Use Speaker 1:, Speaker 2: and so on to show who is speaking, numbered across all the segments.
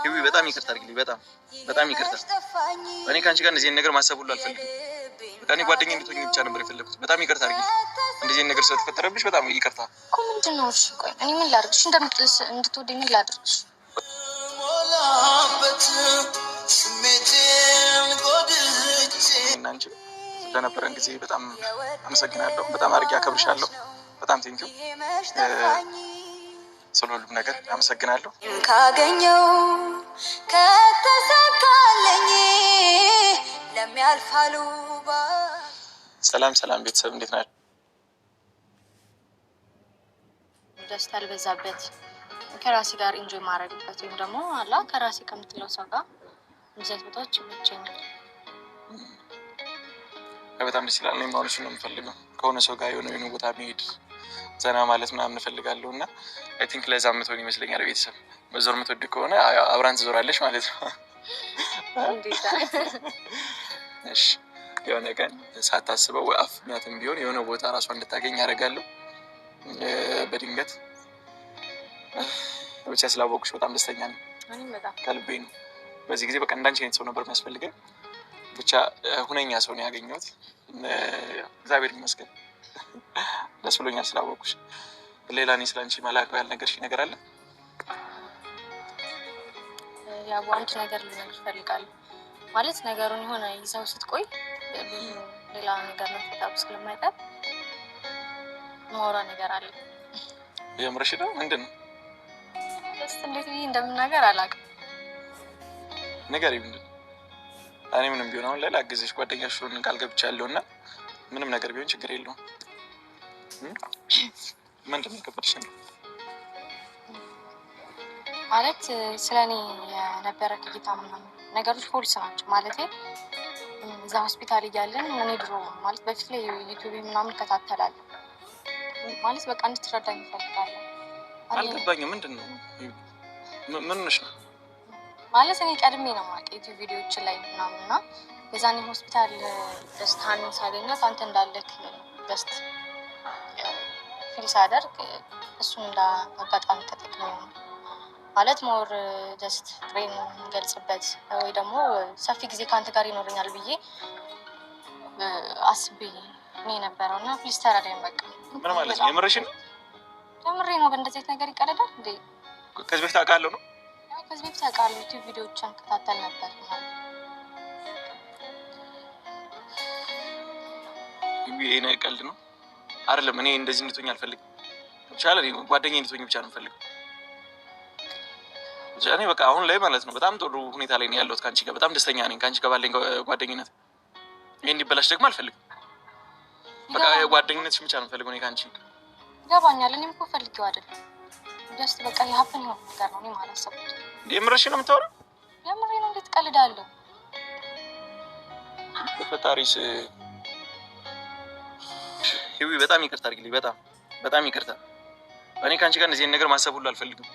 Speaker 1: ይሄ በጣም ይቅርታ አድርግልኝ። በጣም ይቅርታ። እኔ ካንቺ ጋር እንደዚህ ነገር ማሰብ ሁሉ አልፈልግም። በቃ እኔ ጓደኛዬ እንድትሆኚ ብቻ ነበር የፈለኩት። በጣም ይቅርታ አድርግልኝ። እንደዚህ ነገር ስለተፈጠረብሽ በጣም ይቅርታ።
Speaker 2: እኮ ምንድን ነው? እሺ ቆይ እኔ ምን ላድርግሽ? እንድትወደኝ ምን ላድርግሽ?
Speaker 1: እና አንቺ ስለነበረን ጊዜ በጣም አመሰግናለሁ። በጣም አድርጌ አከብርሻለሁ። በጣም ቴንኪው ስለ ሁሉም ነገር አመሰግናለሁ።
Speaker 3: ካገኘው ከተሳካለኝ ለሚያልፋሉ።
Speaker 1: ሰላም ቤተሰብ እንዴት ናቸው?
Speaker 2: ደስታ አልበዛበት ከራሴ ጋር ኢንጆይ ማድረግበት ወይም ደግሞ አላ ከራሴ ከምትለው ሰው ጋር እንደዚህ ቦታዎች ይመቸኛል።
Speaker 1: በጣም ደስ ይላል። እኔም አሁን እሱን ነው የምፈልገው። ከሆነ ሰው ጋር የሆነ ቦታ መሄድ ዘና ማለት ምናምን እንፈልጋለሁ እና አይ ቲንክ ለዛ የምትሆን ይመስለኛል። ቤተሰብ መዞር የምትወድ ከሆነ አብራን ትዞራለች ማለት ነው። እሺ የሆነ ቀን ሳታስበው አፍ ምክንያቱም ቢሆን የሆነ ቦታ ራሷ እንድታገኝ ያደርጋለሁ። በድንገት ብቻ ስላወቅሽ በጣም ደስተኛ ነኝ። ከልቤ ነው። በዚህ ጊዜ በቃ እንዳንቺ አይነት ሰው ነበር የሚያስፈልገኝ። ብቻ ሁነኛ ሰው ነው ያገኘሁት። እግዚአብሔር ይመስገን። ደስ ብሎኛል ስላወቅሽ። ሌላ እኔ ስላንቺ መላከው ያልነገርሽ ነገር አለ?
Speaker 2: ያው አንድ ነገር ልነግርሽ እፈልጋለሁ። ማለት ነገሩን የሆነ ይዘው ስትቆይ ሌላ ነገር መፈጠሩ ስለማይቀር ማውራ ነገር አለ።
Speaker 1: የምርሽ ነው? ምንድን ነው?
Speaker 2: እንዴት ብዬ እንደምናገር አላውቅም።
Speaker 1: ንገሪኝ። ምንድን ነው? እኔ ምንም ቢሆን አሁን ላይ ላግዝሽ ጓደኛሽ ሆነን ቃል ገብቻለሁ እና ምንም ነገር ቢሆን ችግር የለውም። ምንድን ነው የከበደሽ ነገር?
Speaker 2: ማለት ስለ እኔ የነበረ እይታ ምናምን ነገሮች ፖሊስ ናቸው። ማለቴ እዛ ሆስፒታል እያለን እኔ ድሮ ማለት በፊት ላይ ዩቲዩብ ምናምን እከታተላለሁ። ማለት በቃ እንድትረዳኝ እፈልጋለሁ።
Speaker 1: አልገባኝም። ምንድን ነው? ምን ነሽ ነው?
Speaker 2: ማለት እኔ ቀድሜ ነው የማውቅ ዩቲዩብ ቪዲዮዎች ላይ ምናምን እና የዛኔ ሆስፒታል ደስታን ሳገኛት አንተ እንዳለክ ደስት ፊል ሳደርግ እሱን እንደ አጋጣሚ ተጠቅሜ ነው ማለት ሞር ጀስት ፍቅሬን የምገልጽበት ወይ ደግሞ ሰፊ ጊዜ ከአንተ ጋር ይኖረኛል ብዬ አስቤ እኔ የነበረው እና ፕሊዝ ተረዳኝ። በቃ
Speaker 1: ምን ማለት ነው? የምርሽን ነው?
Speaker 2: የምሬ ነው። በእንደዚህ ነገር ይቀለዳል እንዴ?
Speaker 1: ከዚህ በፊት አውቃለሁ ነው?
Speaker 2: ከዚህ በፊት አውቃለሁ። ዩቲዩብ ቪዲዮዎችን ከታተል ነበር።
Speaker 1: ይሄ ቀልድ ነው አይደለም። እኔ እንደዚህ እንድትሆኝ አልፈልግም። ብቻ ጓደኛዬ እንድትሆኝ ብቻ ነው የምፈልገው። እኔ በቃ አሁን ላይ ማለት ነው በጣም ጥሩ ሁኔታ ላይ ነው ያለሁት ከአንቺ ጋር። በጣም ደስተኛ ነኝ ከአንቺ ጋር ባለኝ ጓደኝነት። ይሄ እንዲበላሽ ደግሞ አልፈልግም። በቃ ጓደኝነትሽ ብቻ ነው የምፈልገው እኔ ከአንቺ።
Speaker 2: ይገባኛል። እኔም እኮ ፈልጌው አይደለም። ጀስት በቃ የሀፕን ነው ነገር ነው። እኔም አላሰብኩትም።
Speaker 1: የምርሽ ነው የምታወራው?
Speaker 2: የምሬ ነው። እንዴት ቀልዳለሁ?
Speaker 1: በፈጣሪስ ይሄ በጣም ይቅርታ አድርግልኝ። በጣም ይቅርታ። እኔ ከአንቺ ጋር እንደዚህ ነገር ማሰብ ሁሉ አልፈልግም።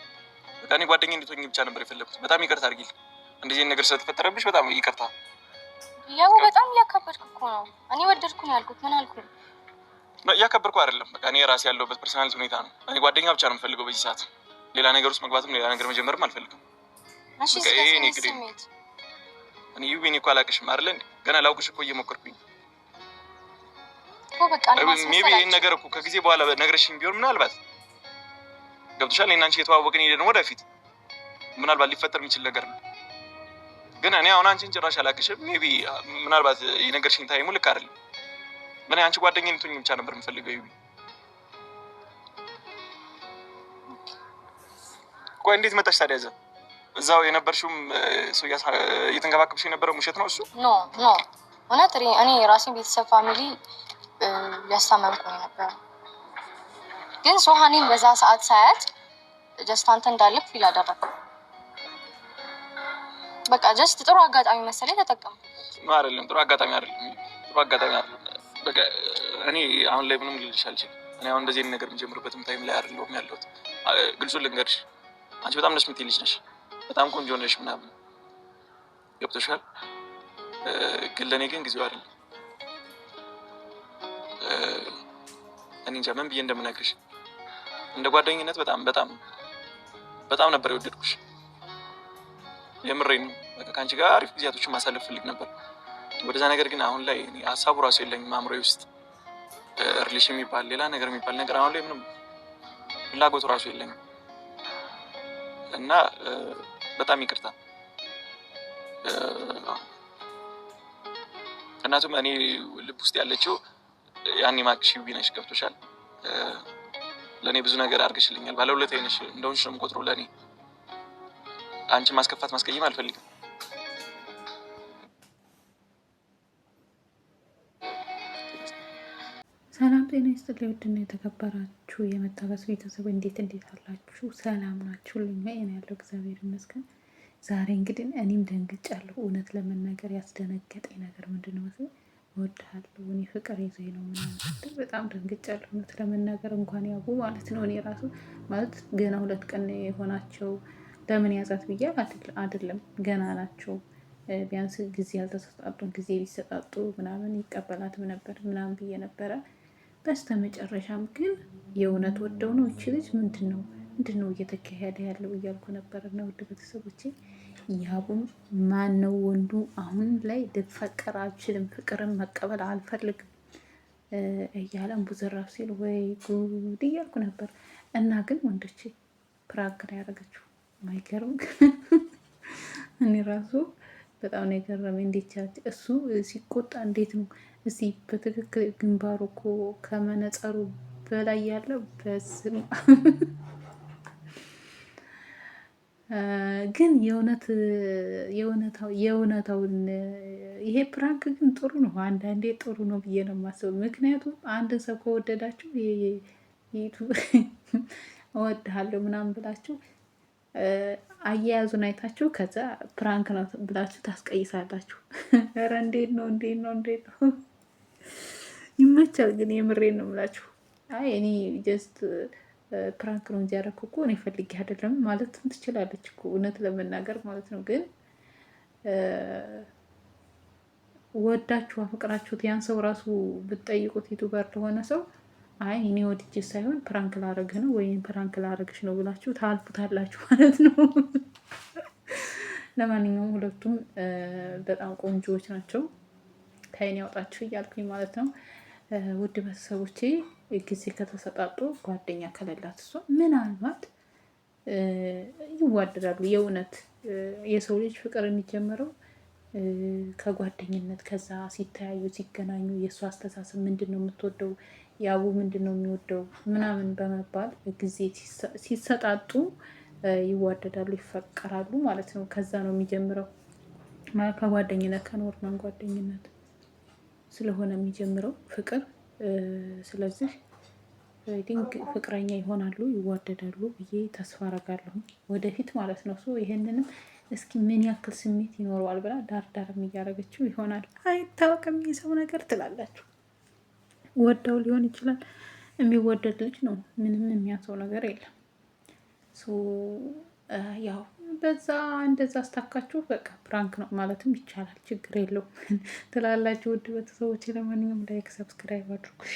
Speaker 1: በቃ እኔ ጓደኛዬ እንድትሆኚ ብቻ ነበር የፈለኩት። በጣም ይቅርታ አድርጊልኝ። እንደዚህ ነገር ስለተፈጠረብሽ በጣም ይቅርታ።
Speaker 2: ያው በጣም እያከበድኩ እኮ ነው። እኔ ወደድኩኝ ያልኩት ምን አልኩኝ?
Speaker 1: እያከበድኩ አይደለም። በቃ እኔ ራሴ ያለሁበት ፐርሰናል ሁኔታ ነው። እኔ ጓደኛ ብቻ ነው የምፈልገው በዚህ ሰዓት። ሌላ ነገር ውስጥ መግባትም ሌላ ነገር መጀመርም አልፈልግም።
Speaker 2: እሺ
Speaker 1: እኔ ዩቢን እኮ አላውቅሽም አይደል እንዴ? ገና ላውቅሽ እኮ እየሞከርኩኝ
Speaker 2: እኮ በቃ
Speaker 1: ሜቢ ይሄን ነገር እኮ ከጊዜ በኋላ ነግረሽኝ ቢሆን ምናልባት ገብቶሻል። እኔና አንቺ የተዋወቅን ሄደን ወደፊት ምናልባት ሊፈጠር የሚችል ነገር ነው። ግን እኔ አሁን አንቺን ጭራሽ አላውቅሽም። ሜቢ ምናልባት የነገርሽኝ ታይሙ ልክ አይደለም። ምን አንቺ ጓደኛዬ እንድትሆኚ ብቻ ነበር የምፈልገው። ዩቢ ቆይ እንዴት መጣሽ ታዲያ? እዛው የነበርሽውም ሰው እየተንከባከብሽ የነበረው ውሸት ነው እሱ?
Speaker 2: ኖ እውነት እኔ የራሴን ቤተሰብ ፋሚሊ ያስታመምኩ ነው የነበረው። ግን ሶሃኔን በዛ ሰዓት ሳያት ጀስት አንተ እንዳለክ ፊል አደረኩ። በቃ ጀስት ጥሩ አጋጣሚ መሰለኝ ተጠቀምኩበት።
Speaker 1: አይደለም ጥሩ አጋጣሚ አይደለም። በቃ እኔ አሁን ላይ ምንም ልልሽ አልችልም። እኔ አሁን እንደዚህ ነገር የምጀምርበትም ታይም ላይ አይደለሁም ያለሁት። ግልጹን ልንገርሽ፣ አንቺ በጣም ደስ የምትይ ልጅ ነሽ፣ በጣም ቆንጆ ነሽ ምናምን ገብቶሻል። ግን ለእኔ ግን ጊዜው አይደለም። እኔ እንጃ ምን ብዬ እንደምነግርሽ። እንደ ጓደኝነት በጣም ነበር የወደድኩሽ። የምሬን ነው። በቃ ከአንቺ ጋር አሪፍ ጊዜያቶችን ማሳለፍ ፈልግ ነበር ወደዛ ነገር ግን አሁን ላይ ሀሳቡ ራሱ የለኝም አእምሮዬ ውስጥ ሪሌሽን የሚባል ሌላ ነገር የሚባል ነገር አሁን ላይ ምንም ፍላጎቱ ራሱ የለኝም እና በጣም ይቅርታ። እናቱም እኔ ልብ ውስጥ ያለችው ያኔ ማቅሺው ቢነሽ ገብቶሻል። ለእኔ ብዙ ነገር አድርገሽልኛል። ባለውለታዬ ነሽ እንደሆንሽ ነው የምቆጥረው። ለእኔ አንቺ ማስከፋት ማስቀየም አልፈልግም።
Speaker 4: ሰላም ጤና ይስጥልኝ። ውድና የተከበራችሁ የመታገስ ቤተሰብ እንዴት አላችሁ? ሰላም ናችሁ? ልኛ እኔ ያለው እግዚአብሔር ይመስገን። ዛሬ እንግዲህ እኔም ደንግጫለሁ። እውነት ለመናገር ያስደነገጠኝ ነገር ምንድን ነው መሰለኝ? እወድሃለሁ እኔ ፍቅር ይዞኝ ነው ምናምን በጣም ደንግጫለሁ። እውነት ለመናገር እንኳን ያቡ ማለት ነው እኔ ራሱ ማለት ገና 2 ቀን የሆናቸው ለምን ያዛት ብዬ አይደለም ገና ናቸው። ቢያንስ ጊዜ ያልተሰጣጡን ጊዜ ቢሰጣጡ ምናምን ይቀበላትም ነበር ምናምን ብዬ ነበረ። በስተመጨረሻም ግን የእውነት ወደው ነው እቺ ልጅ ምንድን ነው እየተካሄደ ያለው እያልኩ ነበር። እና ውድ ቤተሰቦቼ ያቡም ማን ነው ወንዱ አሁን ላይ ልፈቀር አልችልም፣ ፍቅርን መቀበል አልፈልግም እያለም ቡዘራፍ ሲል ወይ ጉድ እያልኩ ነበር። እና ግን ወንዶቼ ፕራንክ ነው ያደረገችው። ማይገርም እኔ ራሱ በጣም ነው የገረመኝ። እንዴት እሱ ሲቆጣ እንዴት ነው እስቲ በትክክል ግንባሩ እኮ ከመነጸሩ በላይ ያለው በስም ግን የእውነታውን ይሄ ፕራንክ ግን ጥሩ ነው። አንዳንዴ ጥሩ ነው ብዬ ነው የማስበው። ምክንያቱም አንድን ሰው ከወደዳችሁ እወድሃለሁ ምናምን ብላችሁ አያያዙን አይታችሁ ከዛ ፕራንክ ነው ብላችሁ ታስቀይሳላችሁ። ኧረ እንዴት ነው ይመቻል። ግን የምሬን ነው የምላችሁ። አይ እኔ ጀስት ፕራንክ ነው እንጂ ያደረኩ እኮ እኔ ፈልጌ አይደለም ማለትም ትችላለች እኮ እውነት ለመናገር ማለት ነው። ግን ወዳችሁ አፍቅራችሁት ያን ሰው ራሱ ብትጠይቁት ዩቱበር ለሆነ ሰው አይ እኔ ወድጄ ሳይሆን ፕራንክ ላረግህ ነው ወይም ፕራንክ ላረግሽ ነው ብላችሁ ታልፉታላችሁ ማለት ነው። ለማንኛውም ሁለቱም በጣም ቆንጆዎች ናቸው። ከአይን ያውጣችሁ እያልኩኝ ማለት ነው። ውድ ቤተሰቦቼ ጊዜ ከተሰጣጡ ጓደኛ ከሌላት እሷ ምናልባት ይዋደዳሉ። የእውነት የሰው ልጅ ፍቅር የሚጀምረው ከጓደኝነት፣ ከዛ ሲተያዩ ሲገናኙ የእሱ አስተሳሰብ ምንድን ነው የምትወደው፣ ያቡ ምንድን ነው የሚወደው ምናምን በመባል ጊዜ ሲሰጣጡ ይዋደዳሉ፣ ይፈቀራሉ ማለት ነው። ከዛ ነው የሚጀምረው ከጓደኝነት ከኖርማን ጓደኝነት ስለሆነ የሚጀምረው ፍቅር። ስለዚህ ቲንክ ፍቅረኛ ይሆናሉ፣ ይዋደዳሉ ብዬ ተስፋ አረጋለሁ ወደፊት ማለት ነው። ይሄንንም እስኪ ምን ያክል ስሜት ይኖረዋል ብላ ዳርዳርም እያደረገችው ይሆናል፣ አይታወቅም። የሰው ነገር ትላላችሁ። ወደው ሊሆን ይችላል። የሚወደድ ልጅ ነው፣ ምንም የሚያሰው ነገር የለም። ያው በዛ እንደዛ አስታካችሁ በቃ ፕራንክ ነው ማለትም ይቻላል፣ ችግር የለውም ትላላችሁ ውድ ቤተሰቦች። ለማንኛውም ላይክ ሰብስክራይብ አድርጉ እሺ።